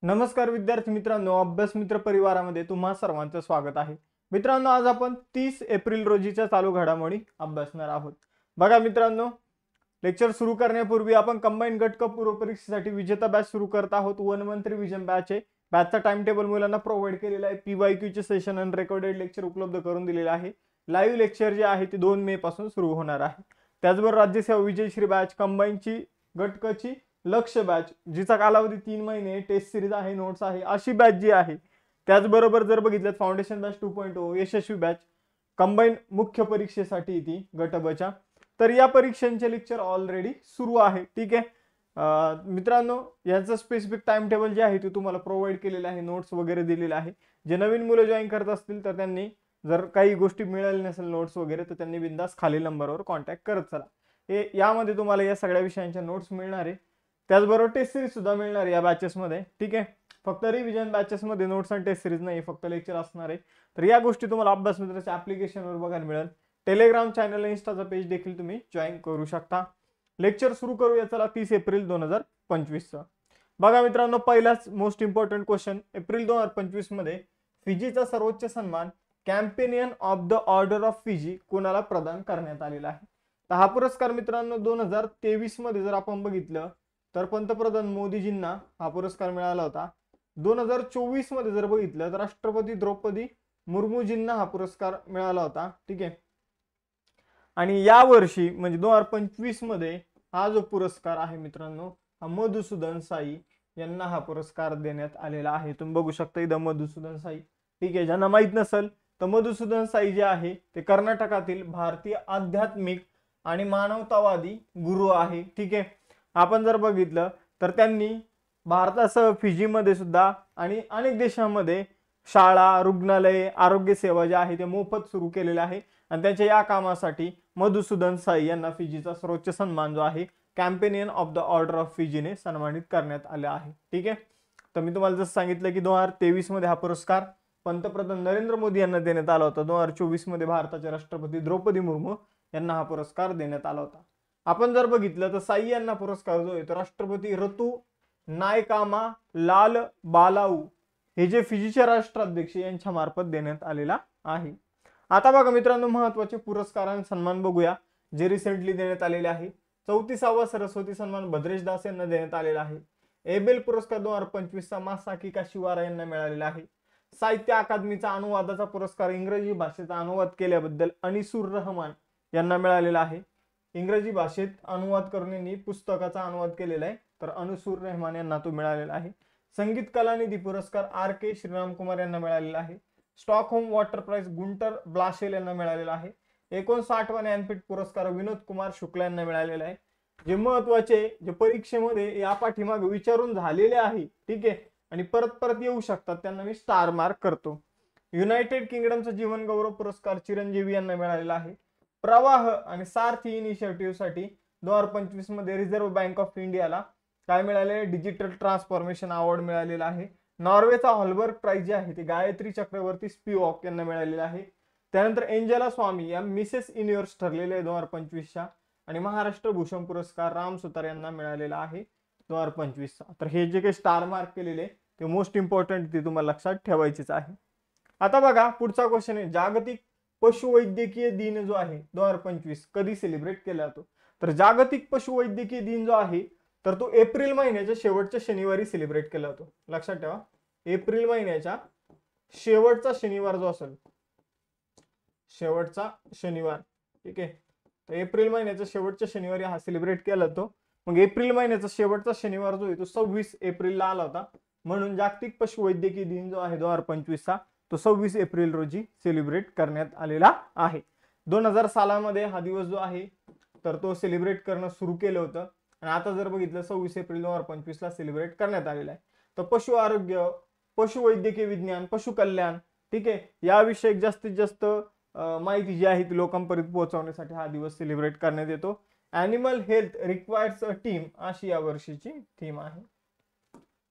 नमस्कार विद्यार्थी मित्रांनो, अभ्यास मित्र परिवारामध्ये तुम्हा सर्वांचं स्वागत आहे. मित्रांनो, आज आपण 30 एप्रिल रोजीच्या चालू घडामोडी अभ्यासणार आहोत. बघा मित्रांनो, लेक्चर सुरू करण्यापूर्वी आपण कंबाईन गट क पूर्व परीक्षेसाठी विजेता बॅच सुरू करत आहोत. 1 मंथ रिव्हिजन बॅच आहे. बॅचचा टाइम टेबल मुलांना प्रोव्हाइड केलेला आहे. PYQ चे सेशन आणि रेकॉर्डेड लेक्चर उपलब्ध करून दिलेले आहे. लाईव्ह लेक्चर जे आहे ते 2 मे पासून सुरू होणार आहे. त्याचबरोबर राज्यसेवा विजयश्री बॅच, कंबाईनची गट क ची लक्ष्य बॅच, जिचा कालावधी 3 महिने, टेस्ट सिरीज आहे, नोट्स आहे, अशी बॅच जी आहे. त्याचबरोबर जर बघितलं फाउंडेशन बॅच 2.0 यशस्वी बॅच कंबाईन मुख्य परीक्षेसाठी ती गट ब च्या. तर या परीक्षांचे लेक्चर ऑलरेडी सुरू आहे. ठीक आहे मित्रांनो, याचं स्पेसिफिक टाइम टेबल जे आहे ते तुम्हाला प्रोव्हाइड केलेलं आहे, नोट्स वगैरे दिलेले आहे. जे नवीन मुलं जॉईन करत असतील तर त्यांनी जर काही गोष्टी मिळाल्या नसेल नोट्स वगैरे तर त्यांनी बिंदास खाली नंबरवर कॉन्टॅक्ट करत चला. यामध्ये तुम्हाला या सगळ्या विषयांच्या नोट्स मिळणार आहे. त्याचबरोबर टेस्ट सिरीज सुद्धा मिळणार या बॅचेस मध्ये. ठीक आहे, फक्त रिव्हिजन बॅचेस मध्ये नोट्स आणि टेस्ट सिरीज नाही, फक्त लेक्चर असणार आहे. तर या गोष्टी तुम्हाला अभ्यास मित्राच्या ऍप्लिकेशनवर बघायला मिळेल. टेलिग्राम चॅनल, इन्स्टाचा पेज देखील तुम्ही जॉईन करू शकता. लेक्चर सुरू करूया चला 30 एप्रिल 2025 चा. बघा मित्रांनो, पहिलाच मोस्ट इम्पॉर्टंट क्वेश्चन. एप्रिल 2025 मध्ये फिजीचा सर्वोच्च सन्मान companion of the order of Fiji कोणाला प्रदान करण्यात आलेला आहे? तर हा पुरस्कार मित्रांनो 2023 मध्ये जर आपण बघितलं तर पंतप्रधान मोदीजींना हा पुरस्कार मिळाला होता. 2024 मध्ये जर बघितलं तर राष्ट्रपती द्रौपदी मुर्मूजींना हा पुरस्कार मिळाला होता. ठीक आहे, आणि या वर्षी म्हणजे 2025 मध्ये हा जो पुरस्कार आहे मित्रांनो, हा मधुसूदन साई यांना हा पुरस्कार देण्यात आलेला आहे. तुम्ही बघू शकता इथं मधुसूदन साई. ठीक आहे, ज्यांना माहित नसेल तर मधुसूदन साई जे आहे ते कर्नाटकातील भारतीय आध्यात्मिक आणि मानवतावादी गुरु आहे. ठीक आहे, आपण जर बघितलं तर त्यांनी भारतासह फिजीमध्ये सुद्धा आणि अनेक देशांमध्ये शाळा, रुग्णालय, आरोग्य सेवा जे आहे ते मोफत सुरू केलेले आहे. आणि त्यांच्या या कामासाठी मधुसूदन साई यांना फिजीचा सर्वोच्च सन्मान जो आहे companion of the order of फिजीने सन्मानित करण्यात आले आहे. ठीक आहे, तर मी तुम्हाला जसं सांगितलं की 2023 मध्ये हा पुरस्कार पंतप्रधान नरेंद्र मोदी यांना देण्यात आला होता. 2024 मध्ये भारताचे राष्ट्रपती द्रौपदी मुर्मू यांना हा पुरस्कार देण्यात आला होता. आपण जर बघितलं तर साई यांना पुरस्कार जो आहे तो राष्ट्रपती ऋतू नायकामा लाल बालाऊ हे जे फिजीचे राष्ट्राध्यक्ष यांच्या मार्फत देण्यात आलेला आहे. आता बघा मित्रांनो, महत्वाचे पुरस्कार आणि सन्मान बघूया जे रिसेंटली देण्यात आलेले आहे. 34वा सरस्वती सन्मान भद्रेश दास यांना देण्यात आलेला आहे. एबेल पुरस्कार 2025 चा मासाकी काशिवारा यांना मिळालेला आहे. साहित्य अकादमीचा अनुवादाचा पुरस्कार इंग्रजी भाषेचा अनुवाद केल्याबद्दल अनिसूर रहमान यांना मिळालेला आहे. इंग्रजी भाषेत अनुवाद करून यांनी पुस्तकाचा अनुवाद केलेला आहे, तर अनुसूर रहमान यांना तो मिळालेला आहे. संगीत कलानिधी पुरस्कार RK श्रीराम कुमार यांना मिळालेला आहे. स्टॉकहोम वॉटर प्राइज गुंटर ब्लाशेल यांना मिळालेला आहे. 59वा ज्ञानपीठ पुरस्कार विनोद कुमार शुक्ला यांना मिळालेला आहे. जे महत्वाचे जे परीक्षेमध्ये या पाठीमागे विचारून झालेले आहे, ठीक आहे, आणि परत परत येऊ शकतात त्यांना मी स्टार मार्क करतो. युनायटेड किंगडमचा जीवन गौरव पुरस्कार चिरंजीवी यांना मिळालेला आहे. प्रवाह आणि सारथी इनिशिएटिव्ह साठी 2025 मध्ये रिझर्व्ह बँक ऑफ इंडियाला काय मिळाले? डिजिटल ट्रान्सफॉर्मेशन अवॉर्ड मिळालेला आहे. नॉर्वेचा हॉलबर्ग प्राइज जे आहे ते गायत्री चक्रवर्ती स्पिवॉक यांना मिळालेला आहे. त्यानंतर एंजेला स्वामी या मिसेस युनिव्हर्स ठरलेले 2025 च्या. आणि महाराष्ट्र भूषण पुरस्कार राम सुतार यांना मिळालेला आहे 2025 चा. तर हे जे काही स्टार मार्क केलेले ते मोस्ट इम्पॉर्टंट ते तुम्हाला लक्षात ठेवायचेच आहे. आता बघा पुढचा क्वेश्चन आहे, जागतिक पशुवैद्यकीय दिन जो आहे 2025 कधी सेलिब्रेट केला जातो? तर जागतिक पशुवैद्यकीय दिन जो आहे तर तो एप्रिल महिन्याच्या शेवटच्या शनिवारी सेलिब्रेट केला जातो. लक्षात ठेवा, एप्रिल महिन्याच्या शेवटचा शनिवार जो असेल, शेवटचा शनिवार, ठीक आहे, तर एप्रिल महिन्याच्या शेवटच्या शनिवारी हा सेलिब्रेट केला जातो. मग एप्रिल महिन्याचा शेवटचा शनिवार जो आहे तो 26 एप्रिलला आला होता, म्हणून जागतिक पशुवैद्यकीय दिन जो आहे 2025 चा तो 26 एप्रिल रोजी सेलिब्रेट करण्यात आलेला आहे. 2000 सालामध्ये हा दिवस जो आहे तर तो सेलिब्रेट करणं सुरू केलं होतं आणि आता जर बघितलं 26 एप्रिल 2025 ला सेलिब्रेट करण्यात आलेला आहे. तर पशु आरोग्य, पशुवैद्यकीय विज्ञान, पशु कल्याण, ठीक आहे, याविषयी जास्तीत जास्त माहिती जी आहे ती लोकांपर्यंत पोहोचवण्यासाठी हा दिवस सेलिब्रेट करण्यात येतो. Animal health requires a team अशी या वर्षीची थीम आहे.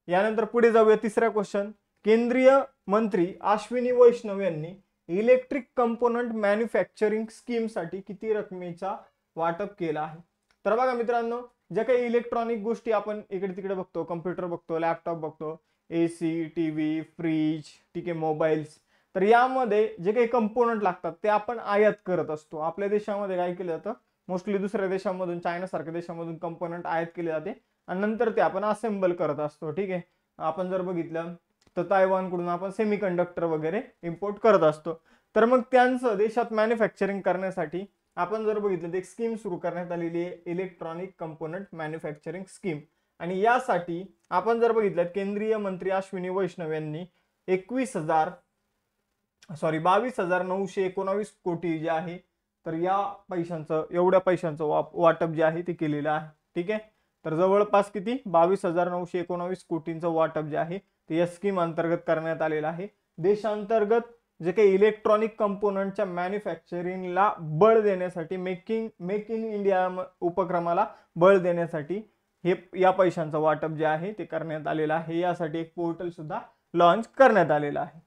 यानंतर पुढे जाऊया तिसरा क्वेश्चन. केंद्रीय मंत्री अश्विनी वैष्णव यांनी इलेक्ट्रिक कंपोनंट मॅन्युफॅक्चरिंग स्कीम साठी किती रकमेचा वाटप केला आहे? तर बघा मित्रांनो, ज्या काही इलेक्ट्रॉनिक गोष्टी आपण इकडे तिकडे बघतो, कम्प्युटर बघतो, लॅपटॉप बघतो, AC, TV, फ्रीज, ठीक आहे, मोबाईल्स. तर यामध्ये जे काही कंपोनंट लागतात ते आपण आयात करत असतो. आपल्या देशामध्ये काय केलं जातं, मोस्टली दुसऱ्या देशांमधून, चायना सारख्या देशांमधून कंपोनंट आयात केले जाते आणि नंतर ते आपण असेंबल करत असतो. ठीक आहे, आपण जर बघितलं तर तायवानकडून आपण सेमीकंडक्टर वगैरे इम्पोर्ट करत असतो. तर मग त्यांचं देशात मॅन्युफॅक्चरिंग करण्यासाठी आपण जर बघितलं तर एक स्कीम सुरू करण्यात आलेली आहे, इलेक्ट्रॉनिक कंपोनंट मॅन्युफॅक्चरिंग स्कीम. आणि यासाठी आपण जर बघितलं केंद्रीय मंत्री अश्विनी वैष्णव यांनी 22,919 कोटी जे आहे तर या पैशांचं, एवढ्या पैशांचं वाटप जे आहे ते केलेलं आहे. ठीक आहे, तर जवळपास किती 22,919 कोटींचं वाटप जे आहे ते या स्कीम अंतर्गत करण्यात आलेलं आहे. देशांतर्गत जे काही इलेक्ट्रॉनिक कंपोनंटच्या मॅन्युफॅक्चरिंगला बळ देण्यासाठी, मेक इन इंडिया उपक्रमाला बळ देण्यासाठी हे या पैशांचं वाटप जे आहे ते करण्यात आलेलं आहे. यासाठी एक पोर्टल सुद्धा लॉन्च करण्यात आलेलं आहे.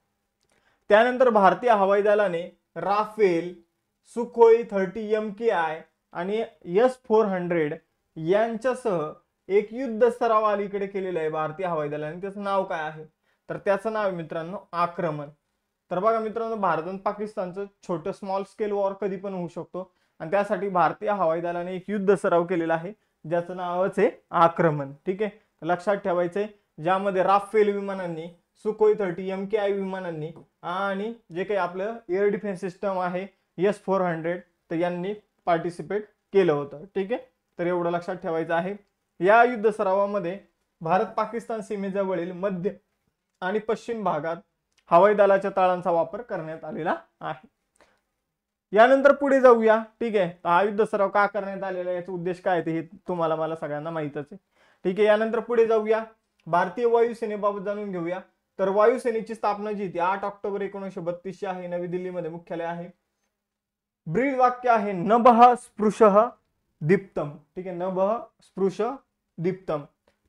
त्यानंतर भारतीय हवाई दलाने राफेल, सुखोई 30 MKI आणि S-400 यांच्यासह एक युद्ध सराव अलीकडे केलेला आहे भारतीय हवाई दलाने. त्याचं नाव काय आहे, तर त्याचं नाव आहे मित्रांनो आक्रमण. तर बघा मित्रांनो, भारत आणि पाकिस्तानचं छोटं स्मॉल स्केल वॉर कधी पण होऊ शकतो आणि त्यासाठी भारतीय हवाई दलाने एक युद्ध सराव केलेला आहे ज्याचं नावच आहे आक्रमण. ठीक आहे, लक्षात ठेवायचंय, ज्यामध्ये राफेल विमानांनी, सुखोई 30 MKI विमानांनी आणि जे काही आपलं एअर डिफेन्स सिस्टम आहे S-400 तर यांनी पार्टिसिपेट केलं होतं. ठीक आहे, तर एवढं लक्षात ठेवायचं आहे. या युद्ध सरावामध्ये भारत पाकिस्तान सीमेजवळील मध्य आणि पश्चिम भागात हवाई दलाच्या तळांचा वापर करण्यात आलेला आहे. यानंतर पुढे जाऊया. ठीक आहे, हा युद्ध सराव का करण्यात आलेला आहे, याचा उद्देश काय आहे हे तुम्हाला मला सगळ्यांना माहितच आहे. ठीक आहे, यानंतर पुढे जाऊया, भारतीय वायुसेनेबाबत जाणून घेऊया. तर वायुसेनेची स्थापना जी ती 8 ऑक्टोबर 1932 आहे, नवी दिल्लीमध्ये मुख्यालय आहे. ब्रीद वाक्य आहे नभः स्पृशः दीप्तम. ठीक आहे, नभः स्पृश दीप्तम.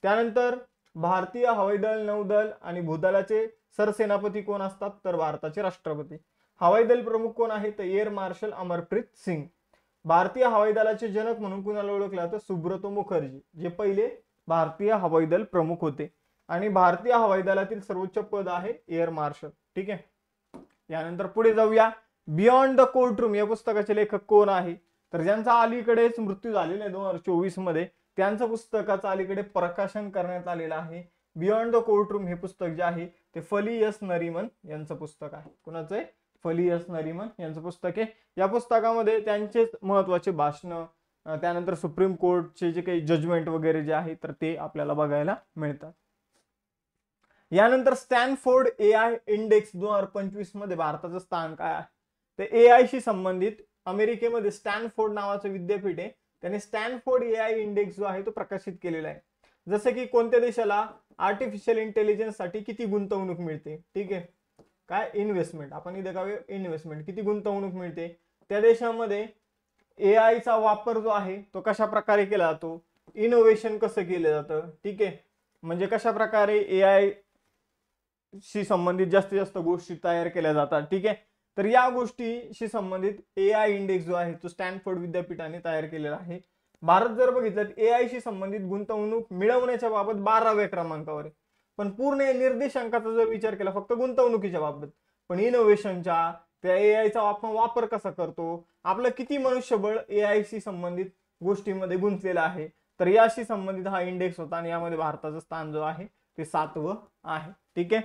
त्यानंतर भारतीय हवाई दल, नौदल आणि भूदलाचे सरसेनापती कोण असतात, तर भारताचे राष्ट्रपती. हवाई दल प्रमुख कोण आहे, तर एअर मार्शल अमरप्रीत सिंग. भारतीय हवाई दलाचे जनक म्हणून कुणाला ओळखलं जातं, सुब्रतो मुखर्जी, जे पहिले भारतीय हवाई दल प्रमुख होते. आणि भारतीय हवाई दलातील सर्वोच्च पद आहे एअर मार्शल. ठीक आहे, यानंतर पुढे जाऊया. बियॉन्ड द कोर्टरूम या पुस्तकाचे लेखक कोण आहे, तर ज्यांचा अलीकडेच मृत्यू झालेला आहे 2024 मध्ये, त्यांचं पुस्तकाचं अलीकडे प्रकाशन करण्यात आलेलं आहे. बियॉन्ड द कोर्टरूम हे पुस्तक जे आहे ते फली एस नरीमन यांचं पुस्तक आहे. कुणाचं आहे, फली एस नरीमन यांचं पुस्तक आहे. या पुस्तकामध्ये त्यांचे महत्वाचे भाषण, त्यानंतर सुप्रीम कोर्टचे जे काही जजमेंट वगैरे जे आहे तर ते आपल्याला बघायला मिळतात. यानंतर स्टॅनफोर्ड AI इंडेक्स 2025 मध्ये भारताचं स्थान काय आहे, तर AI शी संबंधित अमेरिकेमध्ये स्टॅनफोर्ड नावाचं विद्यापीठ आहे, त्याने स्टॅनफोर्ड AI इंडेक्स जो आहे तो प्रकाशित केलेला आहे. जसं की कोणत्या देशाला आर्टिफिशियल इंटेलिजन्स साठी किती गुंतवणूक मिळते, ठीक आहे, काय इन्व्हेस्टमेंट, आपण इथे काय इन्व्हेस्टमेंट किती गुंतवणूक मिळते, त्या देशामध्ये AI चा वापर जो आहे तो कशा प्रकारे केला जातो, इनोव्हेशन कसं केलं जातं. ठीक आहे, म्हणजे कशा प्रकारे AI शी संबंधित जास्तीत जास्त गोष्टी तयार केल्या जातात. ठीक आहे, तर या गोष्टीशी संबंधित AI इंडेक्स जो आहे तो स्टॅनफोर्ड विद्यापीठाने तयार केलेला आहे. भारत जर बघितलं AI शी संबंधित गुंतवणूक मिळवण्याच्या बाबत 12व्या क्रमांकावर आहे. पण पूर्ण निर्देशांकाचा जर विचार केला फक्त गुंतवणुकीच्या बाबत, पण इनोव्हेशनच्या, त्या AI चा आपण वापर कसा करतो, आपलं किती मनुष्यबळ AI शी संबंधित गोष्टींमध्ये गुंतलेलं आहे, तर याशी संबंधित हा इंडेक्स होता आणि यामध्ये भारताचं स्थान जो आहे ते 7वं आहे. ठीक आहे,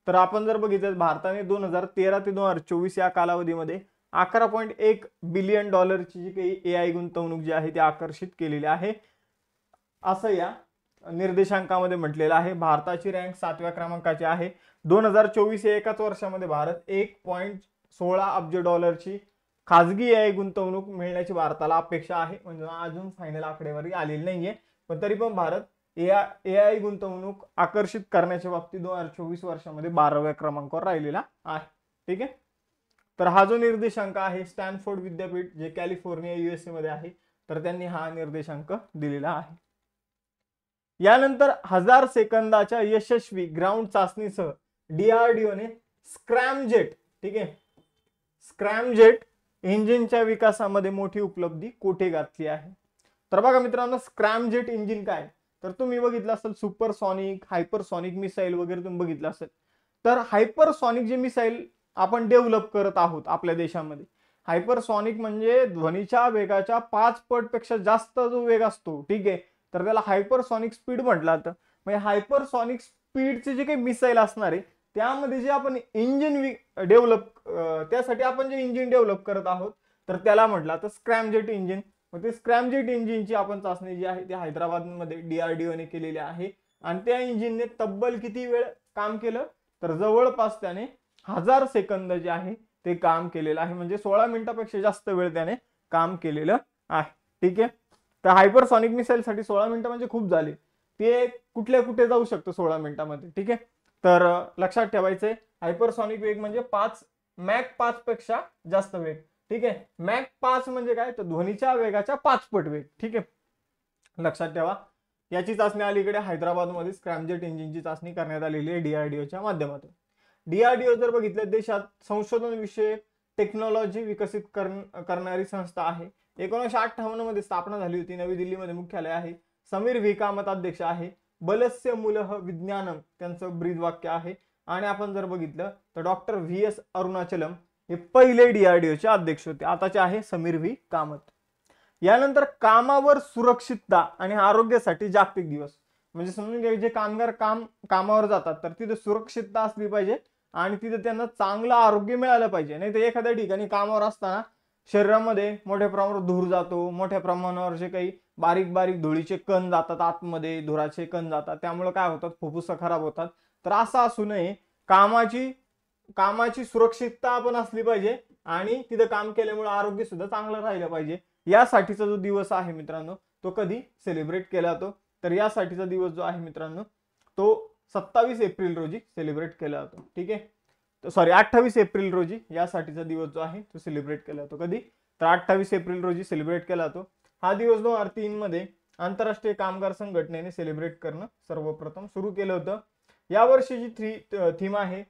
तर आपण जर बघितलं भारताने 2013 ते 2024 या कालावधीमध्ये 11.1 बिलियन डॉलरची जी काही AI गुंतवणूक जी आहे ती आकर्षित केलेली आहे असं या निर्देशांकामध्ये म्हटलेलं आहे. भारताची रँक 7व्या क्रमांकाची आहे. 2024 या एकाच वर्षामध्ये भारत 1.16 अब्ज डॉलरची खाजगी AI गुंतवणूक मिळण्याची भारताला अपेक्षा आहे. म्हणजे अजून फायनल आकडेवारी आलेली नाहीये, पण तरी पण भारत AI गुंतवणूक आकर्षित करण्याच्या बाबतीत 2024 वर्षामध्ये 12व्या क्रमांकावर राहिलेला आहे. ठीक आहे, तर हा जो निर्देशांक आहे स्टॅनफोर्ड विद्यापीठ जे कॅलिफोर्निया USA मध्ये आहे, तर त्यांनी हा निर्देशांक दिलेला आहे. यानंतर 1000 सेकंदाच्या यशस्वी ग्राउंड चाचणीसह DRDOने स्क्रॅमजेट, ठीक आहे, स्क्रॅमजेट इंजिनच्या विकासामध्ये मोठी उपलब्धी कोठे गाठली आहे. तर बघा मित्रांनो, स्क्रॅमजेट इंजिन काय, तर तुम्ही बघितलं असेल सुपरसॉनिक, हायपरसॉनिक मिसाईल वगैरे तुम्ही बघितलं असेल. तर हायपरसॉनिक जे मिसाईल आपण डेव्हलप करत आहोत आपल्या देशामध्ये, हायपरसॉनिक म्हणजे ध्वनीच्या वेगाच्या 5 पटपेक्षा जास्त जो वेग असतो, ठीक आहे, तर त्याला हायपरसॉनिक स्पीड म्हटलं जातं. म्हणजे हायपरसॉनिक स्पीडचे जे काही मिसाईल असणार आहे त्यामध्ये जे आपण इंजिन डेव्हलप, त्यासाठी आपण जे इंजिन डेव्हलप करत आहोत तर त्याला म्हटलं जातं स्क्रॅमजेट इंजिन. मग ते स्क्रॅमजेट इंजिनची आपण चाचणी जी आहे ती हैदराबादमध्ये DRDOने केलेली आहे. आणि त्या इंजिनने तब्बल किती वेळ काम केलं, तर जवळपास त्याने 1000 सेकंद जे आहे ते काम केलेलं आहे. म्हणजे 16 मिनिटापेक्षा जास्त वेळ त्याने काम केलेलं आहे. ठीक आहे. तर हायपरसॉनिक मिसाईल साठी 16 मिनिटं म्हणजे खूप झाले. ते कुठल्या कुठे जाऊ शकतं 16 मिनिटांमध्ये. ठीक आहे. तर लक्षात ठेवायचंय हायपरसॉनिक वेग म्हणजे मॅक 5 पेक्षा जास्त वेग. ठीक आहे. मॅक 5 म्हणजे काय, तर ध्वनीच्या वेगाच्या 5 पट वेग. ठीक आहे, लक्षात ठेवा. याची चाचणी अलीकडे हैदराबादमध्ये स्क्रॅमजेट इंजिनची चाचणी करण्यात आलेली आहे DRDOच्या माध्यमातून. DRDO जर बघितलं देशात संशोधन विषयक टेक्नॉलॉजी विकसित करणारी संस्था आहे. 1958 मध्ये स्थापना झाली होती. नवी दिल्लीमध्ये मुख्यालय आहे. समीर व्ही कामत अध्यक्ष आहे. बलस्य मूलः विज्ञानम त्यांचं ब्रीद वाक्य आहे. आणि आपण जर बघितलं तर डॉक्टर VS अरुणाचलम हे पहिले DRDOचे अध्यक्ष होते. आताचे आहे समीर व्ही कामत. यानंतर कामावर सुरक्षितता आणि आरोग्यासाठी जागतिक दिवस. म्हणजे समजून घ्या, जे कामगार कामावर जातात तर तिथे सुरक्षितता असली पाहिजे आणि तिथे त्यांना चांगलं आरोग्य मिळालं पाहिजे. नाही तर एखाद्या ठिकाणी कामावर असताना शरीरामध्ये मोठ्या प्रमाणावर धूर जातो, मोठ्या प्रमाणावर जे काही बारीक बारीक धुळीचे कण जातात आतमध्ये, धुराचे कण जातात, त्यामुळे काय होतात, फुफ्फुस खराब होतात. तर असं असू नये. कामाची सुरक्षितता आपण असली पाहिजे आणि तिथे काम केल्यामुळे आरोग्य सुद्धा चांगलं राहिलं पाहिजे. यासाठीचा जो दिवस आहे मित्रांनो तो कधी सेलिब्रेट केला जातो, तर यासाठीचा दिवस जो आहे मित्रांनो तो 27 एप्रिल रोजी सेलिब्रेट केला जातो. ठीक आहे, सॉरी 28 एप्रिल रोजी यासाठीचा दिवस जो आहे तो सेलिब्रेट केला जातो. कधी, तर 28 एप्रिल रोजी सेलिब्रेट केला जातो. हा दिवस 2003 मध्ये आंतरराष्ट्रीय कामगार संघटनेने सेलिब्रेट करणं सर्वप्रथम सुरू केलं होतं. या वर्षीची थीम आहे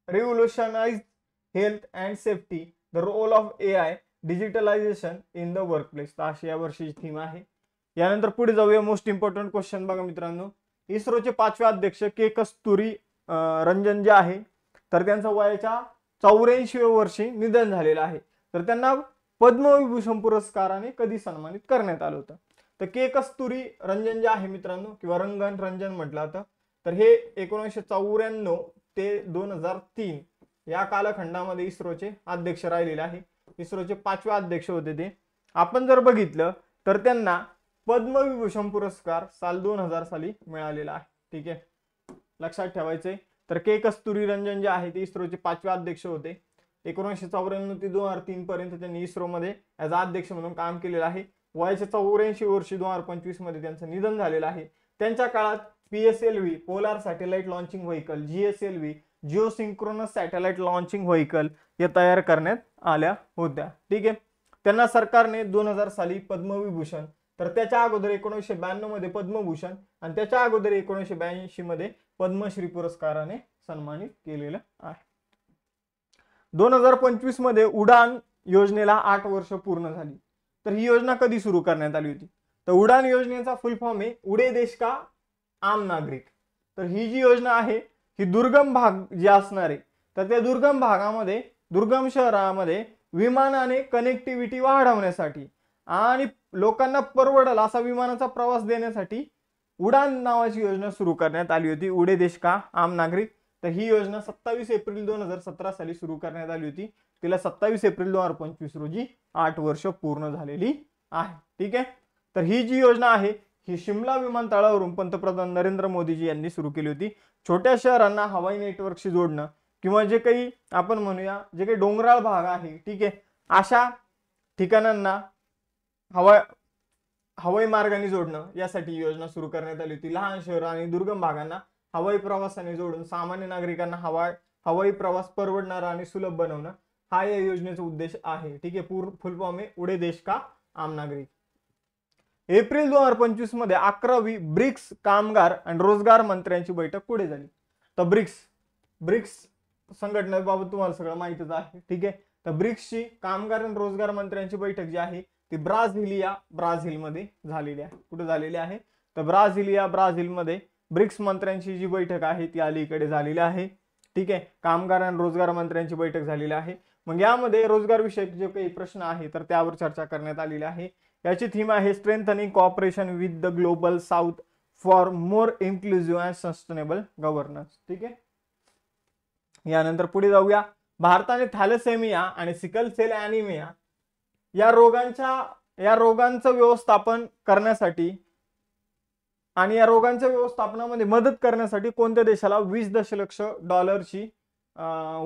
revolutionise health and safety, the role of AI digitalisation in the workplace. अशी या वर्षीची थीम आहे. यानंतर पुढे जाऊया. मोस्ट इम्पॉर्टंट क्वेश्चन बघा मित्रांनो. इस्रोचे 5वे अध्यक्ष के कस्तुरी रंजन जे आहे तर त्यांचं वयाच्या 84व्या वर्षी निधन झालेलं आहे. तर त्यांना पद्मविभूषण पुरस्काराने कधी सन्मानित करण्यात आलं होतं. तर के कस्तुरी रंजन जे आहे मित्रांनो किंवा रंजन म्हटलं जातं, तर हे 1994 ते 2003 या कालखंडामध्ये इस्रोचे अध्यक्ष राहिलेले आहे. इस्रोचे 5वे अध्यक्ष होते ते. आपण जर बघितलं तर त्यांना पद्मविभूषण पुरस्कार साल 2000 साली मिळालेला आहे. ठीक आहे, लक्षात ठेवायचंय. तर के कस्तुरी रंजन जे आहे ते इस्रोचे 5वे अध्यक्ष होते. 1994 ते 2003 पर्यंत त्यांनी इस्रोमध्ये ॲज अध्यक्ष म्हणून काम केलेलं आहे. वयाच्या 84 वर्षी 2025 मध्ये त्यांचं निधन झालेलं आहे. त्यांच्या काळात PSLV polar satellite launching vehicle, GSLV Jio synchronous satellite launching vehicle या तयार करण्यात आल्या होत्या. ठीक आहे, त्यांना सरकारने 2000 साली पद्मविभूषण, तर त्याच्या अगोदर 1992 मध्ये पद्मभूषण आणि त्याच्या अगोदर 1982 मध्ये पद्मश्री पुरस्काराने सन्मानित केलेलं आहे. 2025 मध्ये उडान योजनेला 8 वर्ष पूर्ण झाली. तर ही योजना कधी सुरू करण्यात आली होती, तर उडान योजनेचा फुल फॉर्म आहे उडे देश का आम नागरिक. तर ही जी योजना आहे ही दुर्गम भाग जे असणार आहे तर त्या दुर्गम भागामध्ये, दुर्गम शहरामध्ये विमानाने कनेक्टिव्हिटी वाढवण्यासाठी आणि लोकांना परवडेल असा विमानाचा प्रवास देण्यासाठी उडान नावाची योजना सुरू करण्यात आली होती, उडे देश का आम नागरिक. तर ही योजना 27 एप्रिल 2017 साली सुरू करण्यात आली होती. तिला 27 एप्रिल 2025 रोजी 8 वर्ष पूर्ण झालेली आहे. ठीक आहे, तर ही जी योजना आहे ही शिमला विमानतळावरून पंतप्रधान नरेंद्र मोदीजी यांनी सुरू केली होती. छोट्या शहरांना हवाई नेटवर्कशी जोडणं किंवा जे काही आपण म्हणूया जे काही डोंगराळ भाग आहे, ठीक आहे, अशा ठिकाणांना हवाई मार्गाने जोडणं यासाठी योजना सुरू करण्यात आली होती. लहान शहर आणि दुर्गम भागांना हवाई प्रवासाने जोडून सामान्य नागरिकांना हवाई प्रवास परवडणारा आणि सुलभ बनवणं हा या योजनेचा उद्देश आहे. ठीक आहे, फुल फॉर्म आहे उडे देश का आम नागरिक. एप्रिल 2025 मध्ये 11वी ब्रिक्स कामगार आणि रोजगार मंत्र्यांची बैठक पुढे झाली. तर ब्रिक्स संघटनेबाबत तुम्हाला सगळं माहितीच आहे. ठीक आहे, तर ब्रिक्सची कामगार आणि रोजगार मंत्र्यांची बैठक जी आहे ती ब्राझीलमध्ये झालेली आहे. कुठे झालेली आहे? तर ब्राझीलमध्ये ब्रिक्स मंत्र्यांची जी बैठक आहे ती अलीकडे झालेली आहे. ठीक आहे, कामगार आणि रोजगार मंत्र्यांची बैठक झालेली आहे. मग यामध्ये रोजगार विषयक जे काही प्रश्न आहे तर त्यावर चर्चा करण्यात आलेली आहे. याची थीम आहे strengthening cooperation with the global south for more inclusive and sustainable governance. ठीक आहे, यानंतर पुढे जाऊया. भारताने थॅलेसेमिया आणि सिकल सेल ॲनिमिया या रोगांचं व्यवस्थापन करण्यासाठी आणि या रोगांच्या व्यवस्थापनामध्ये मदत करण्यासाठी कोणत्या देशाला 20 दशलक्ष डॉलरची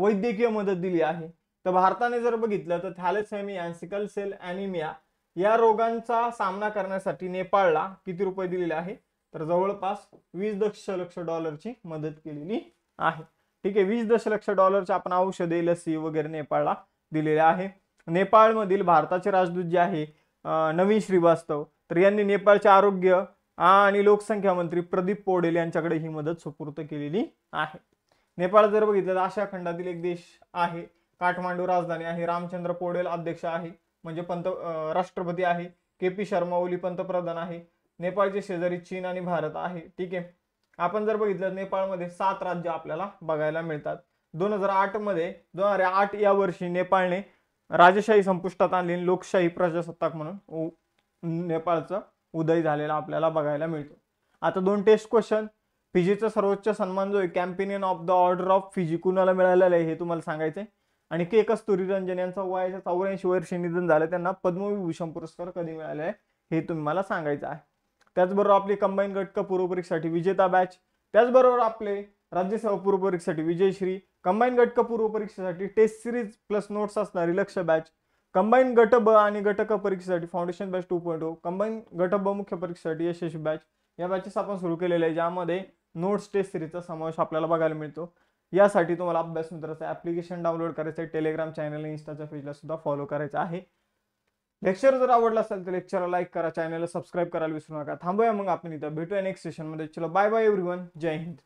वैद्यकीय मदत दिली आहे? तर भारताने जर बघितलं तर थॅलेसेमिया आणि सिकल सेल ॲनिमिया या रोगांचा सामना करण्यासाठी नेपाळला किती रुपये दिलेले आहे? तर जवळपास 20 दशलक्ष डॉलरची मदत केलेली आहे. ठीक आहे, 20 दशलक्ष डॉलरचे आपण औषधे, लसी वगैरे नेपाळला दिलेले आहे. नेपाळमधील भारताचे राजदूत जे आहे नवीन श्रीवास्तव, तर यांनी नेपाळचे आरोग्य आणि लोकसंख्या मंत्री प्रदीप पौडेल यांच्याकडे ही मदत सुपूर्द केलेली आहे. नेपाळ जर बघितलं तर आशिया खंडातील एक देश आहे. काठमांडू राजधानी आहे. रामचंद्र पौडेल अध्यक्ष आहे, म्हणजे राष्ट्रपती आहे. KP शर्मा ओली पंतप्रधान आहे. नेपाळचे शेजारी चीन आणि भारत आहे. ठीक आहे, आपण जर बघितलं नेपाळमध्ये 7 राज्य आपल्याला बघायला मिळतात. 2008 या वर्षी नेपाळने राजशाही संपुष्टात आणली, लोकशाही प्रजासत्ताक म्हणून नेपाळचा उदय झालेला आपल्याला बघायला मिळतो. आता 2 टेस्ट क्वेश्चन. फिजीचा सर्वोच्च सन्मान जो आहे companion of the order of Fiji कुणाला मिळालेला आहे हे तुम्हाला सांगायचंय. आणि के कस्तुरीरंजन यांचा वयाच्या 84 वर्षी निधन झालं, त्यांना पद्मविभूषण पुरस्कार कधी मिळाले आहे हे तुम्हाला सांगायचं आहे. त्याचबरोबर आपली कंबाईन गट क पूर्व परीक्षेसाठी विजेता बॅच, त्याचबरोबर आपले राज्यसेवा पूर्व परीक्षेसाठी विजयश्री, कंबाईन गट क पूर्व परीक्षेसाठी टेस्ट सिरीज प्लस नोट्स असणारी लक्ष बॅच, कंबाईन गट ब आणि गट क परीक्षेसाठी फाउंडेशन बॅच 2.0, कंबाईन गट ब मुख्य परीक्षेसाठी यशस्वी बॅच, या बॅचेस आपण सुरू केलेले आहे, ज्यामध्ये नोट्स टेस्ट सिरीजचा समावेश आपल्याला बघायला मिळतो. यासाठी तुम्हाला अभ्यास मित्राचं ऍप्लिकेशन डाउनलोड करायचं आहे, टेलिग्राम चॅनल आणि इंस्टाच्या पेजला सुद्धा फॉलो करायचं आहे. लेक्चर जर आवडला असेल तर लेक्चरला लाईक करा, चॅनलला सबस्क्राईब करायला विसरू नका. थांबूया मग आपण इथं, भेटूया नेक्स्ट सेशनमध्ये. चलो बाय बाय एव्हरीवन, जय हिंद.